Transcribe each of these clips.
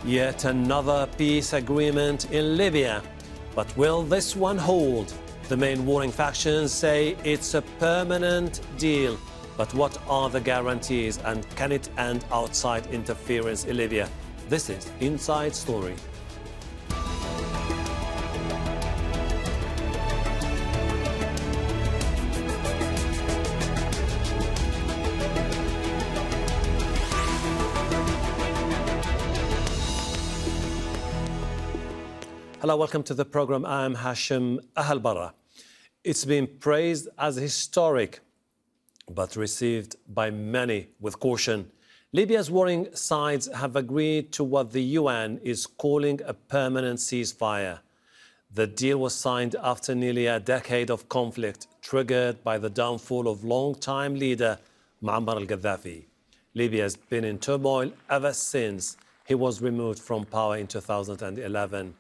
Yet another peace agreement in Libya. But will this one hold? The main warring factions say it's a permanent deal. But what are the guarantees, and can it end outside interference in Libya? This is Inside Story. Hello, welcome to the program. I'm Hashem. Ahelbarra. It's been praised as historic, but received by many with caution. Libya's warring sides have agreed to what the UN is calling a permanent ceasefire. The deal was signed after nearly a decade of conflict, triggered by the downfall of longtime leader Muammar Gaddafi. Libya has been in turmoil ever since he was removed from power in 2011.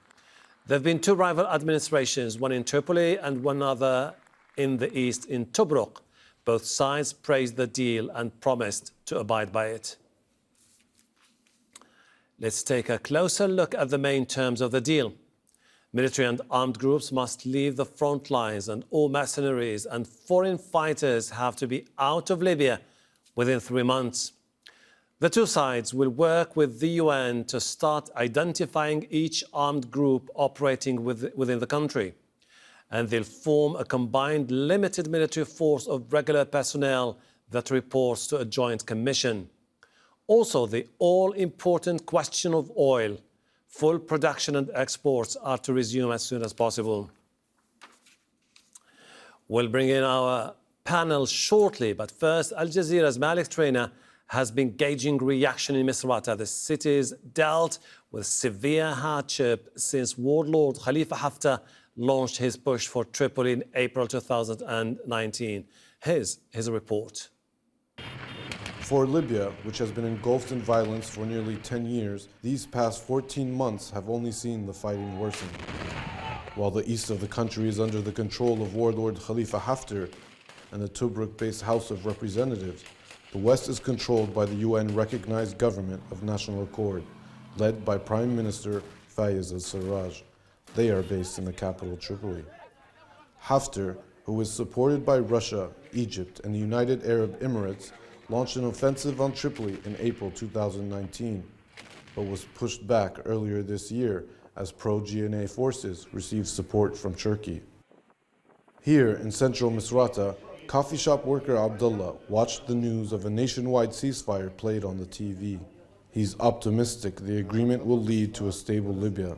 There have been two rival administrations, one in Tripoli and one other in the east in Toubruk. Both sides praised the deal and promised to abide by it. Let's take a closer look at the main terms of the deal. Military and armed groups must leave the front lines, and all mercenaries and foreign fighters have to be out of Libya within 3 months. The two sides will work with the UN to start identifying each armed group operating within the country. And they'll form a combined limited military force of regular personnel that reports to a joint commission. Also, the all-important question of oil, full production and exports are to resume as soon as possible. We'll bring in our panel shortly, but first, Al Jazeera's Malik Trainer has been gauging reaction in Misrata. The city's dealt with severe hardship since warlord Khalifa Haftar launched his push for Tripoli in April 2019. Here's his report. For Libya, which has been engulfed in violence for nearly 10 years, these past 14 months have only seen the fighting worsen. While the east of the country is under the control of warlord Khalifa Haftar and the Toubruk-based House of Representatives, the West is controlled by the UN-recognized government of national accord, led by Prime Minister Fayez al-Sarraj. They are based in the capital, Tripoli. Haftar, who is supported by Russia, Egypt, and the United Arab Emirates, launched an offensive on Tripoli in April 2019, but was pushed back earlier this year as pro-GNA forces received support from Turkey. Here in central Misrata, coffee shop worker Abdullah watched the news of a nationwide ceasefire played on the TV. He's optimistic the agreement will lead to a stable Libya.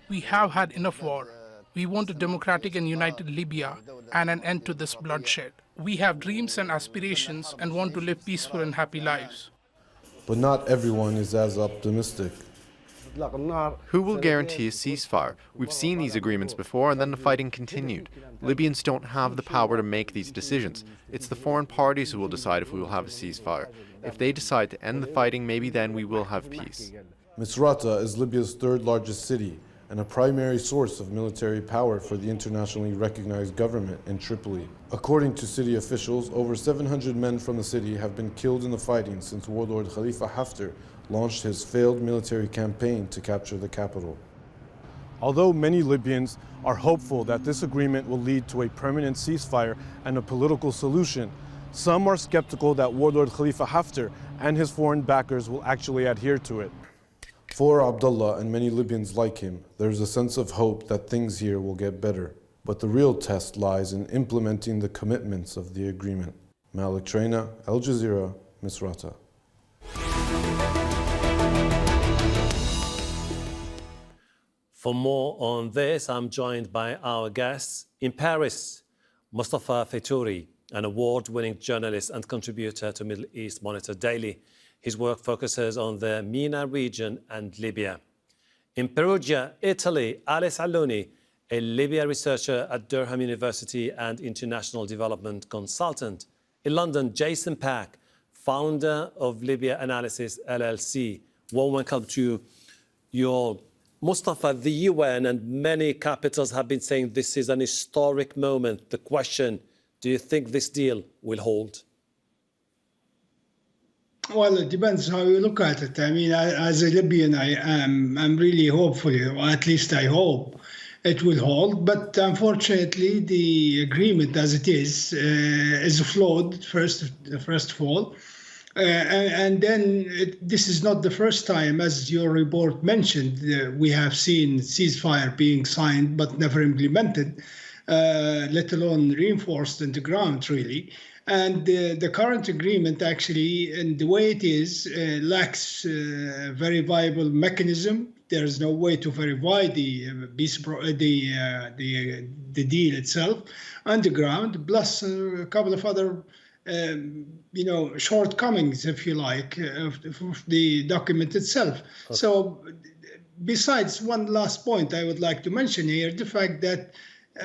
We have had enough war. We want a democratic and united Libya and an end to this bloodshed. We have dreams and aspirations and want to live peaceful and happy lives. But not everyone is as optimistic. Who will guarantee a ceasefire? We've seen these agreements before, and then the fighting continued. Libyans don't have the power to make these decisions. It's the foreign parties who will decide if we will have a ceasefire. If they decide to end the fighting, maybe then we will have peace. Misrata is Libya's third largest city and a primary source of military power for the internationally recognized government in Tripoli. According to city officials, over 700 men from the city have been killed in the fighting since warlord Khalifa Haftar launched his failed military campaign to capture the capital. Although many Libyans are hopeful that this agreement will lead to a permanent ceasefire and a political solution, some are skeptical that warlord Khalifa Haftar and his foreign backers will actually adhere to it. For Abdullah and many Libyans like him, there's a sense of hope that things here will get better. But the real test lies in implementing the commitments of the agreement. Malik Traina, Al Jazeera, Misrata. For more on this, I'm joined by our guests in Paris, Mustafa Fetouri, an award-winning journalist and contributor to Middle East Monitor Daily. His work focuses on the MENA region and Libya. In Perugia, Italy, Alice Alunni, a Libya researcher at Durham University and international development consultant. In London, Jason Pack, founder of Libya-Analysis LLC. Warm welcome to you all. Mustafa, the UN and many capitals have been saying this is an historic moment. The question, do you think this deal will hold? Well, it depends how you look at it. I mean, as a Libyan, I'm really hopeful, or at least I hope it will hold. But unfortunately, the agreement as it is flawed, first of all. And then this is not the first time, as your report mentioned, we have seen ceasefire being signed but never implemented, let alone reinforced on the ground, really. And the current agreement actually, and the way it is, lacks a very viable mechanism. There is no way to verify the deal itself on the ground, plus a couple of other shortcomings, if you like, of the document itself. Okay. So besides, one last point I would like to mention here, the fact that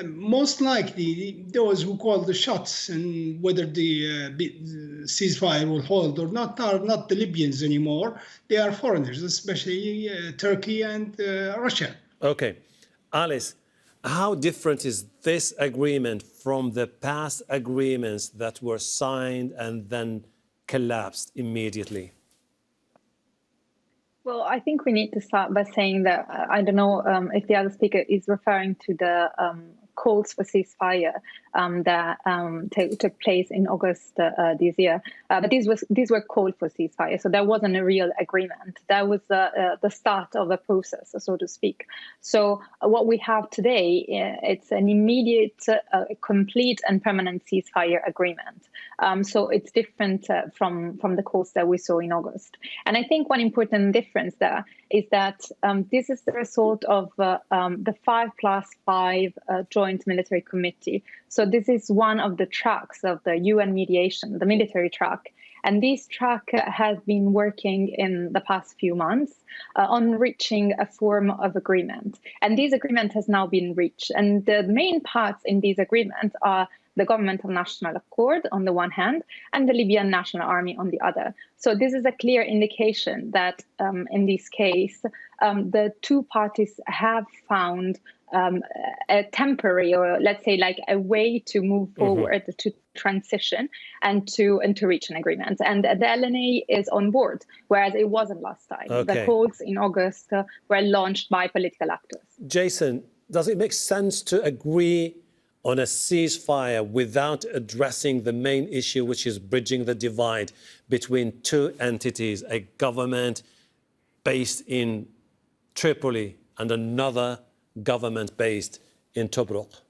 most likely those who call the shots and whether the ceasefire will hold or not are not the Libyans anymore. They are foreigners, especially Turkey and Russia. Okay. Alice, how different is this agreement from the past agreements that were signed and then collapsed immediately? Well, I think we need to start by saying that I don't know if the other speaker is referring to the calls for ceasefire that took place in August this year. But these were called for ceasefire, so there wasn't a real agreement. That was the start of a process, so to speak. So what we have today, it's an immediate, complete and permanent ceasefire agreement. So it's different from the calls that we saw in August. And I think one important difference there is that this is the result of the 5+5 Joint Military Committee. So this is one of the tracks of the UN mediation, the military track. And this track has been working in the past few months on reaching a form of agreement. And this agreement has now been reached. And the main parts in these agreements are the Government of National Accord on the one hand, and the Libyan National Army on the other. So this is a clear indication that in this case, the two parties have found a temporary, or let's say like a way to move forward, to transition and to reach an agreement. And the LNA is on board, whereas it wasn't last time. Okay. The calls in August were launched by political actors. Jason, does it make sense to agree on a ceasefire without addressing the main issue, which is bridging the divide between two entities, a government based in Tripoli and another government based in Toubruk?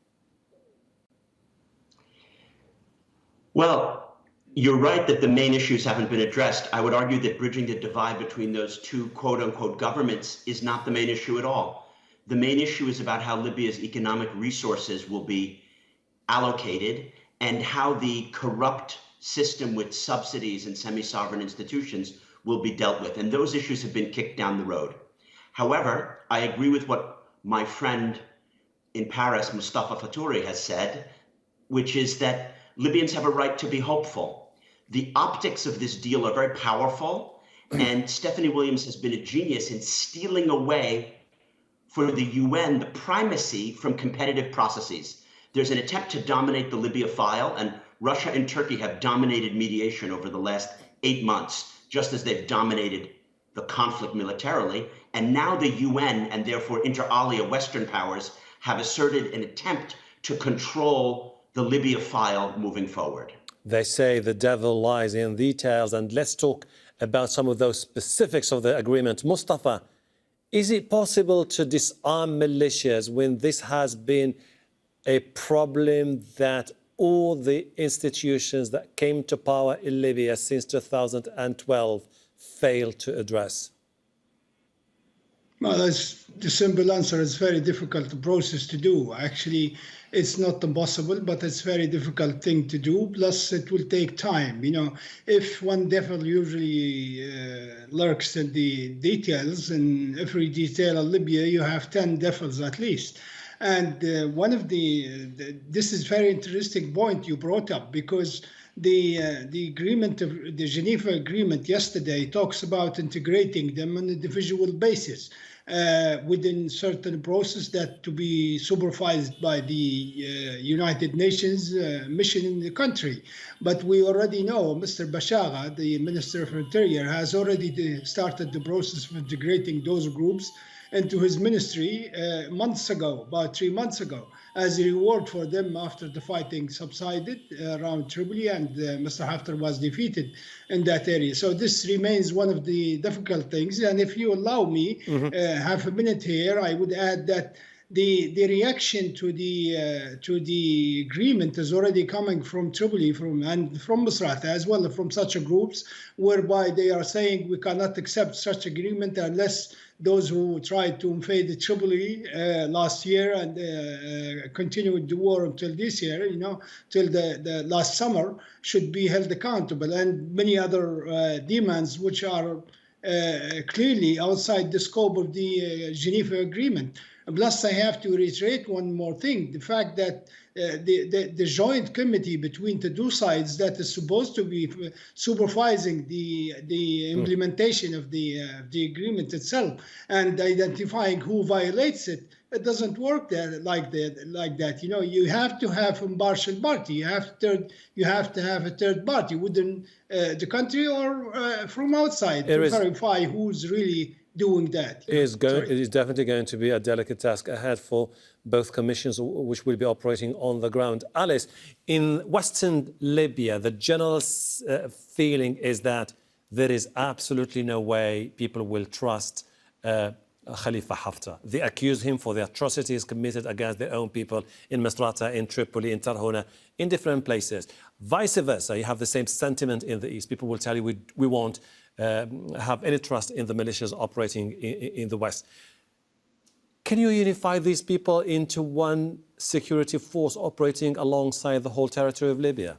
Well, you're right that the main issues haven't been addressed. I would argue that bridging the divide between those two quote-unquote governments is not the main issue at all. The main issue is about how Libya's economic resources will be allocated and how the corrupt system with subsidies and semi-sovereign institutions will be dealt with. And those issues have been kicked down the road. However, I agree with what my friend in Paris, Mustafa Fetouri, has said, which is that Libyans have a right to be hopeful. The optics of this deal are very powerful, and Stephanie Williams has been a genius in stealing away for the UN the primacy from competitive processes. There's an attempt to dominate the Libya file, and Russia and Turkey have dominated mediation over the last 8 months, just as they've dominated the conflict militarily. And now the UN, and therefore inter alia Western powers, have asserted an attempt to control the Libya file moving forward. They say the devil lies in details, and let's talk about some of those specifics of the agreement. Mustafa, is it possible to disarm militias when this has been a problem that all the institutions that came to power in Libya since 2012 failed to address? Well, that's the simple answer. It's very difficult process to do. Actually, it's not impossible, but it's a very difficult thing to do. Plus, it will take time. You know, if one devil usually lurks in the details, in every detail of Libya, you have 10 devils at least. And one of this is very interesting point you brought up, because the agreement of the Geneva Agreement yesterday talks about integrating them on a individual basis. within certain process that to be supervised by the United Nations mission in the country. But we already know Mr. Bashaga, the Minister of Interior, has already started the process of integrating those groups into his ministry months ago, about 3 months ago, as a reward for them after the fighting subsided around Tripoli and Mr. Haftar was defeated in that area. So this remains one of the difficult things. And if you allow me half a minute here, I would add that the reaction to the agreement is already coming from Tripoli and from Misrata as well, from such groups, whereby they are saying we cannot accept such agreement unless those who tried to invade Tripoli last year and continued the war until this year, till the last summer, should be held accountable, and many other demands which are clearly outside the scope of the Geneva Agreement. Plus, I have to reiterate one more thing, the fact that the joint committee between the two sides that is supposed to be supervising the implementation of the agreement itself and identifying who violates it, it doesn't work like that. You have to have impartial party. You have to have a third party within the country or from outside to verify who's really doing that. It is definitely going to be a delicate task ahead for both commissions, which will be operating on the ground. Alice, in Western Libya, the general feeling is that there is absolutely no way people will trust Khalifa Haftar. They accuse him for the atrocities committed against their own people in Misrata, in Tripoli, in Tarhuna, in different places. Vice versa, you have the same sentiment in the East. People will tell you we won't have any trust in the militias operating in the West. Can you unify these people into one security force operating alongside the whole territory of Libya?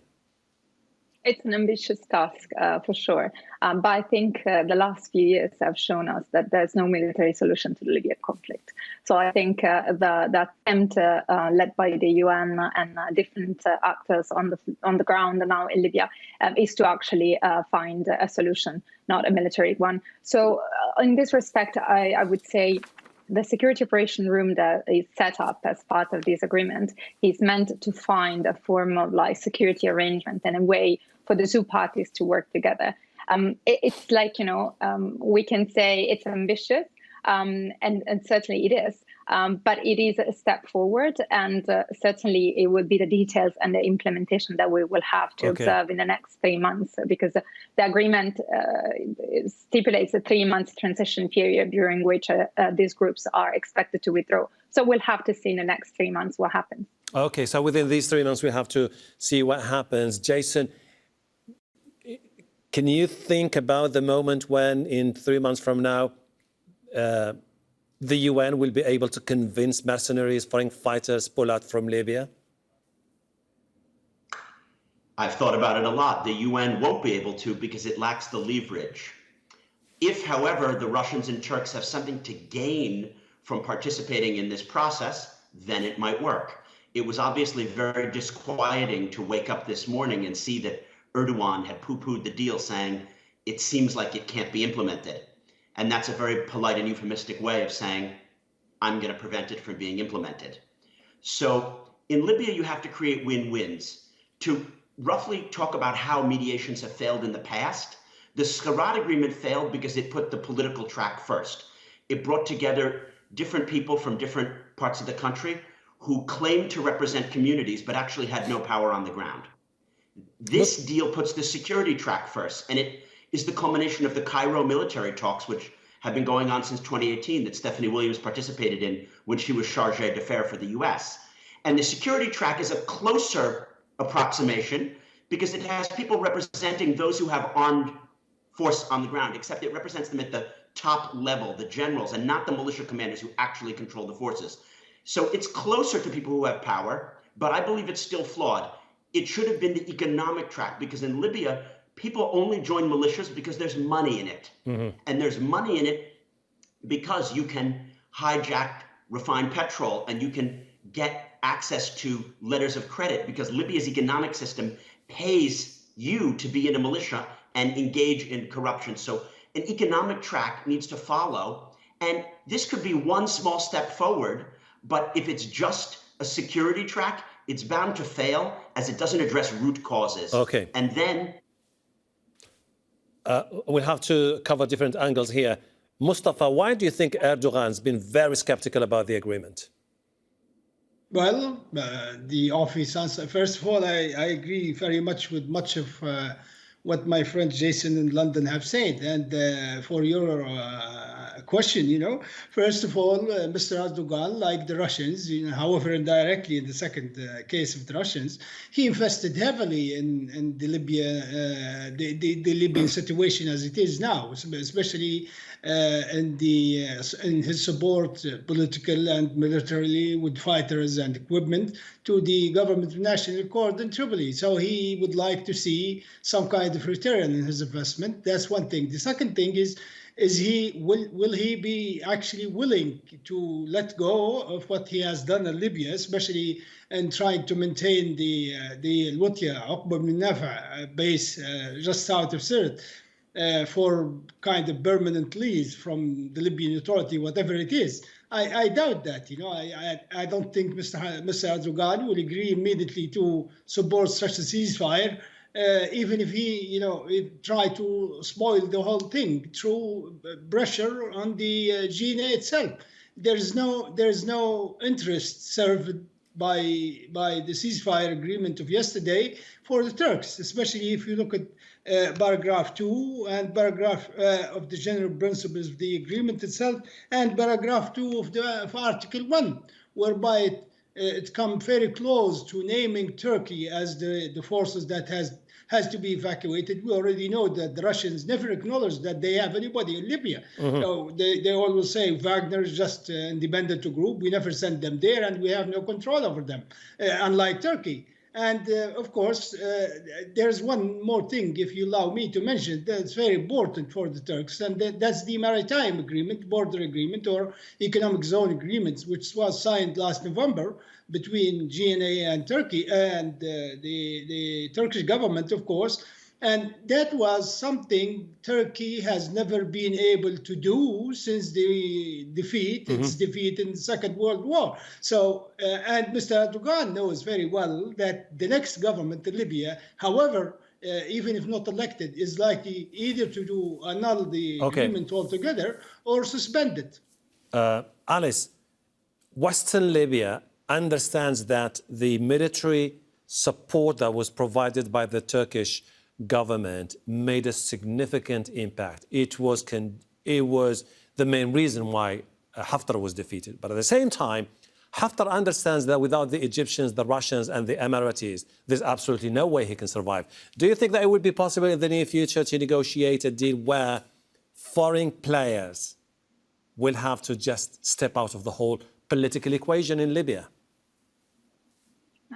It's an ambitious task, for sure. But I think the last few years have shown us that there's no military solution to the Libya conflict. So I think the attempt led by the UN and different actors on the ground now in Libya is to actually find a solution, not a military one. So in this respect, I would say the security operation room that is set up as part of this agreement is meant to find a form of security arrangement and a way for the two parties to work together. It's like, we can say it's ambitious, and certainly it is, but it is a step forward, and certainly it will be the details and the implementation that we will have to observe in the next 3 months, because the agreement stipulates a 3-month transition period during which these groups are expected to withdraw. So we'll have to see in the next 3 months what happens. Okay, so within these 3 months, we have to see what happens. Jason, can you think about the moment when in 3 months from now, the UN will be able to convince mercenaries, foreign fighters, pull out from Libya? I've thought about it a lot. The UN won't be able to because it lacks the leverage. If, however, the Russians and Turks have something to gain from participating in this process, then it might work. It was obviously very disquieting to wake up this morning and see that Erdogan had poo-pooed the deal, saying it seems like it can't be implemented. And that's a very polite and euphemistic way of saying, I'm going to prevent it from being implemented. So in Libya, you have to create win-wins. To roughly talk about how mediations have failed in the past, the Skhirat agreement failed because it put the political track first. It brought together different people from different parts of the country who claimed to represent communities but actually had no power on the ground. This deal puts the security track first, and it is the culmination of the Cairo military talks, which have been going on since 2018, that Stephanie Williams participated in when she was charge d'affaires for the US. And the security track is a closer approximation because it has people representing those who have armed force on the ground, except it represents them at the top level, the generals, and not the militia commanders who actually control the forces. So it's closer to people who have power, but I believe it's still flawed. It should have been the economic track, because in Libya, people only join militias because there's money in it. And there's money in it because you can hijack refined petrol and you can get access to letters of credit, because Libya's economic system pays you to be in a militia and engage in corruption. So an economic track needs to follow, And this could be one small step forward, but if it's just a security track, it's bound to fail as it doesn't address root causes. Okay. And then we'll have to cover different angles here. Mustafa, why do you think Erdogan's been very skeptical about the agreement? Well, the obvious answer. First of all, I agree very much with much of what my friend Jason in London have said. And for your question, first of all, Mr. Erdogan, like the Russians, however indirectly in the second case of the Russians, he invested heavily in the Libyan situation as it is now, especially in his support, political and militarily, with fighters and equipment to the government of national accord in Tripoli. So he would like to see some kind of return in his investment. That's one thing. The second thing is will he be actually willing to let go of what he has done in Libya, especially in trying to maintain the Al-Wutya, Uqba bin Nafa base just south of Sirte for kind of permanent lease from the Libyan Authority, whatever it is. I doubt that. I don't think Mr. Erdogan will agree immediately to support such a ceasefire. Even if he try to spoil the whole thing through pressure on the GNA itself. There's no interest served by the ceasefire agreement of yesterday for the Turks, especially if you look at paragraph 2 and paragraph of the general principles of the agreement itself, and paragraph 2 of Article 1, whereby it comes very close to naming Turkey as the forces that has to be evacuated. We already know that the Russians never acknowledge that they have anybody in Libya. Mm-hmm. So they always say Wagner is just an independent group. We never send them there, and we have no control over them, unlike Turkey. And of course, there's one more thing, if you allow me to mention, that's very important for the Turks, and that's the maritime agreement, border agreement, or economic zone agreements, which was signed last November between GNA and Turkey and the Turkish government, of course. And that was something Turkey has never been able to do since the defeat, its defeat in the Second World War. So, and Mr. Erdogan knows very well that the next government in Libya, however, even if not elected, is likely either to annul the agreement altogether or suspend it. Alice, Western Libya understands that the military support that was provided by the Turkish government made a significant impact. It was the main reason why Haftar was defeated. But at the same time, Haftar understands that without the Egyptians, the Russians and the Emiratis, there's absolutely no way he can survive. Do you think that it would be possible in the near future to negotiate a deal where foreign players will have to just step out of the whole political equation in Libya?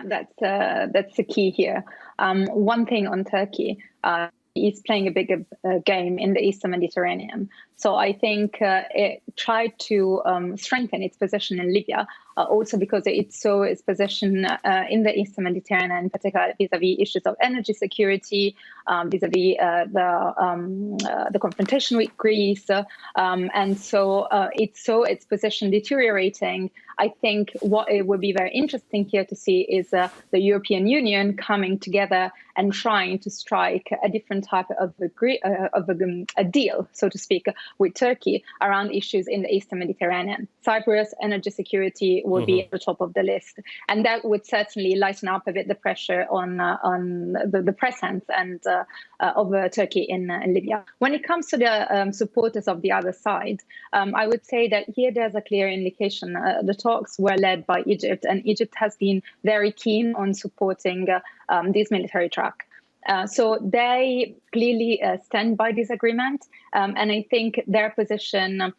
That's the key here. One thing on Turkey, is playing a bigger game in the Eastern Mediterranean. So I think it tried to strengthen its position in Libya, also because it saw its position in the Eastern Mediterranean, in particular vis-à-vis issues of energy security, vis-à-vis the confrontation with Greece. And so it saw its position deteriorating. I think what it would be very interesting here to see is the European Union coming together and trying to strike a different type of a deal, so to speak, with Turkey around issues in the Eastern Mediterranean. Cyprus, energy security would be at the top of the list. And that would certainly lighten up a bit the pressure on the presence and of Turkey in Libya. When it comes to the supporters of the other side, I would say that here there's a clear indication. The talks were led by Egypt, and Egypt has been very keen on supporting this military track. So they clearly stand by this agreement, and I think their position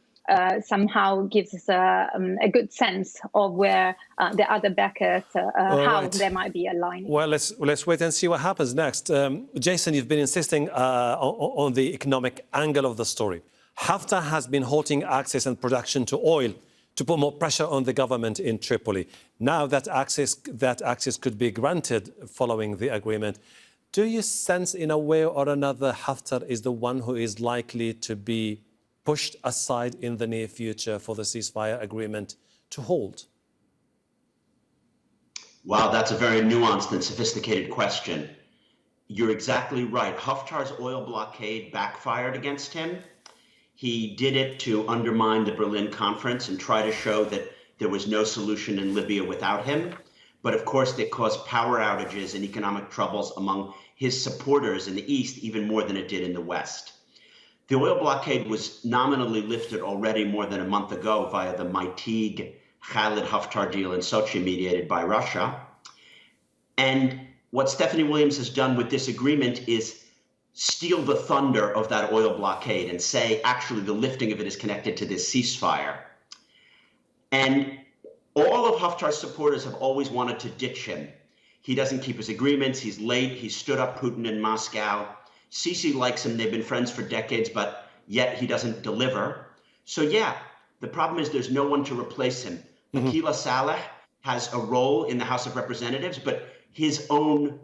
somehow gives us a good sense of where the other backers, how they might be aligning. Well, let's wait and see what happens next. Jason, you've been insisting on the economic angle of the story. Haftar has been halting access and production to oil to put more pressure on the government in Tripoli. Now that access could be granted following the agreement. Do you sense in a way or another Haftar is the one who is likely to be pushed aside in the near future for the ceasefire agreement to hold? Wow, that's a very nuanced and sophisticated question. You're exactly right. Haftar's oil blockade backfired against him. He did it to undermine the Berlin conference and try to show that there was no solution in Libya without him. But of course, it caused power outages and economic troubles among his supporters in the East, even more than it did in the West. The oil blockade was nominally lifted already more than a month ago via the Maitig Khalid Haftar deal in Sochi, mediated by Russia. And what Stephanie Williams has done with this agreement is steal the thunder of that oil blockade and say, actually, the lifting of it is connected to this ceasefire. And all of Haftar's supporters have always wanted to ditch him. He doesn't keep his agreements. He's late. He stood up Putin in Moscow. Sisi likes him. They've been friends for decades, but yet he doesn't deliver. So yeah, the problem is there's no one to replace him. Akila Saleh has a role in the House of Representatives, but his own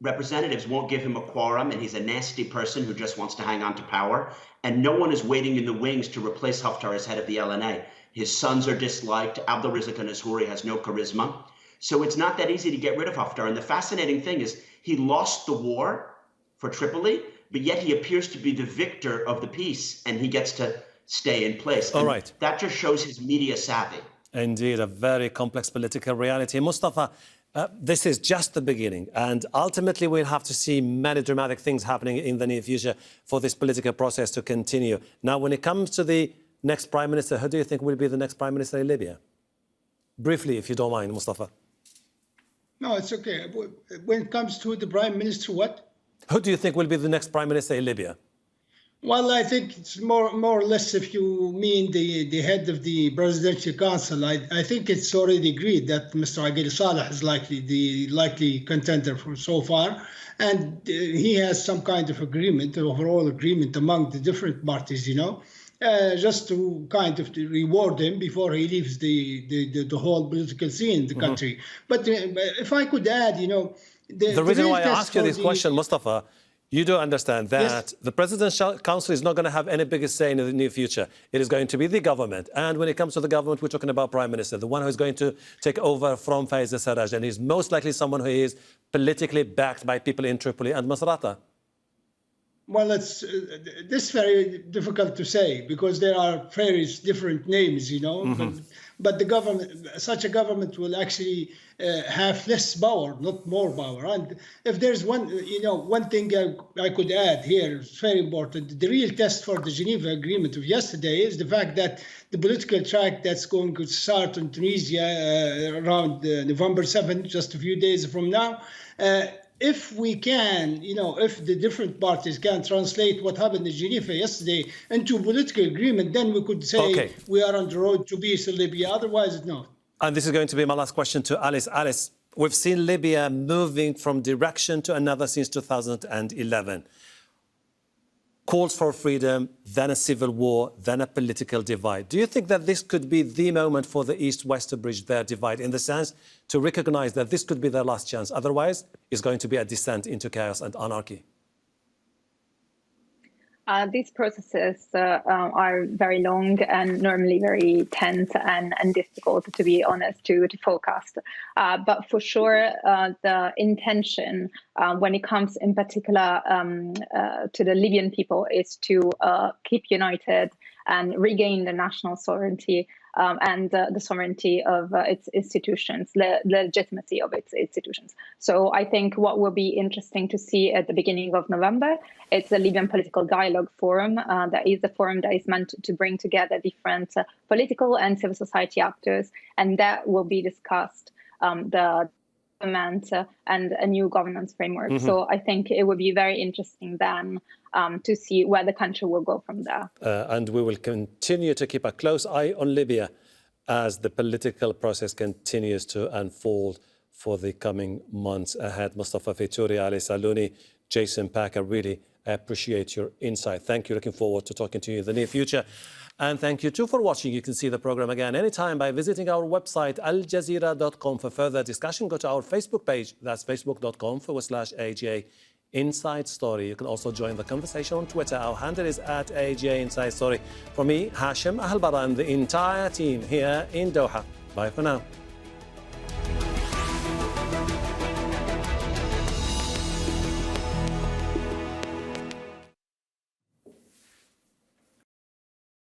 representatives won't give him a quorum, and he's a nasty person who just wants to hang on to power. And no one is waiting in the wings to replace Haftar as head of the LNA. His sons are disliked. Abdelrazak al-Nasuri has no charisma. So it's not that easy to get rid of Haftar. And the fascinating thing is he lost the war for Tripoli, but yet he appears to be the victor of the peace, and he gets to stay in place. All right. That just shows his media savvy. Indeed, a very complex political reality. Mustafa, this is just the beginning, and ultimately we'll have to see many dramatic things happening in the near future for this political process to continue. Now, when it comes to the next Prime Minister, who do you think will be the next Prime Minister in Libya? Briefly, if you don't mind, Mustafa. No, it's okay. When it comes to the Prime Minister, what? Who do you think will be the next Prime Minister in Libya? Well, I think it's more or less, if you mean the head of the Presidential Council, I think it's already agreed that Mr. Aqil Saleh is the likely contender for so far. And he has some kind of agreement, overall agreement among the different parties, just to kind of reward him before he leaves the whole political scene in the country. But if I could add, the reason why I ask you this question, Mustafa, you do understand that the Presidential Council is not going to have any biggest say in the near future. It is going to be the government. And when it comes to the government, we're talking about Prime Minister, the one who is going to take over from Faiz al-Sarraj. And he's most likely someone who is politically backed by people in Tripoli and Masrata. Well, this is very difficult to say because there are various different names, But the government, such a government will actually have less power, not more power. And if there's one thing I could add here, it's very important. The real test for the Geneva Agreement of yesterday is the fact that the political track that's going to start in Tunisia around November 7th, just a few days from now, if we can, if the different parties can translate what happened in Geneva yesterday into political agreement, then we could say we are on the road to peace in Libya. Otherwise, no. And this is going to be my last question to Alice. Alice, we've seen Libya moving from direction to another since 2011. Calls for freedom, then a civil war, then a political divide. Do you think that this could be the moment for the East-West to bridge their divide, in the sense to recognize that this could be their last chance? Otherwise, it's going to be a descent into chaos and anarchy. These processes are very long and normally very tense and difficult, to be honest, to forecast. But for sure, the intention when it comes in particular to the Libyan people is to keep united and regain the national sovereignty and the sovereignty of its institutions, the legitimacy of its institutions. So I think what will be interesting to see at the beginning of November, it's a Libyan Political Dialogue Forum. That is a forum that is meant to bring together different political and civil society actors, and that will be discussed, the government and a new governance framework. So I think it would be very interesting then to see where the country will go from there. And we will continue to keep a close eye on Libya as the political process continues to unfold for the coming months ahead. Mustafa Fetouri, Alice Alunni, Jason Packer, really appreciate your insight. Thank you. Looking forward to talking to you in the near future. And thank you too for watching. You can see the program again anytime by visiting our website, aljazeera.com. For further discussion, go to our Facebook page. That's facebook.com/AJ Inside Story. You can also join the conversation on Twitter. Our handle is @AJ Inside Story. For me, Hashem, Ahelbarra, and the entire team here in Doha. Bye for now.